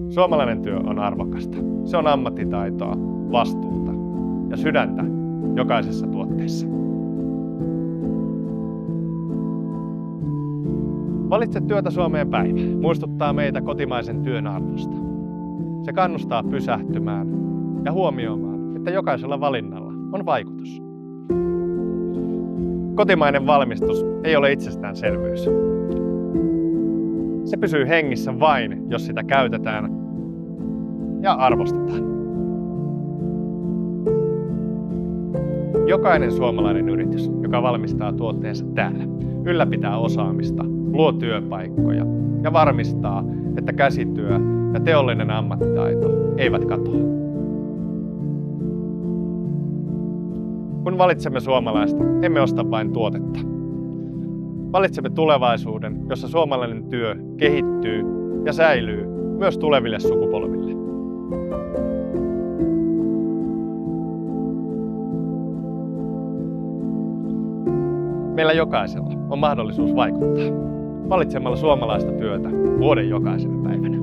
Suomalainen työ on arvokasta. Se on ammattitaitoa, vastuuta ja sydäntä jokaisessa tuotteessa. Valitse työtä Suomeen päivä muistuttaa meitä kotimaisen työn arvosta. Se kannustaa pysähtymään ja huomioimaan, että jokaisella valinnalla on vaikutus. Kotimainen valmistus ei ole itsestäänselvyys. Se pysyy hengissä vain, jos sitä käytetään ja arvostetaan. Jokainen suomalainen yritys, joka valmistaa tuotteensa täällä, ylläpitää osaamista, luo työpaikkoja ja varmistaa, että käsityö ja teollinen ammattitaito eivät katoa. Kun valitsemme suomalaista, emme osta vain tuotetta. Valitsemme tulevaisuuden, jossa suomalainen työ kehittyy ja säilyy myös tuleville sukupolville. Meillä jokaisella on mahdollisuus vaikuttaa valitsemalla suomalaista työtä vuoden jokaisena päivänä.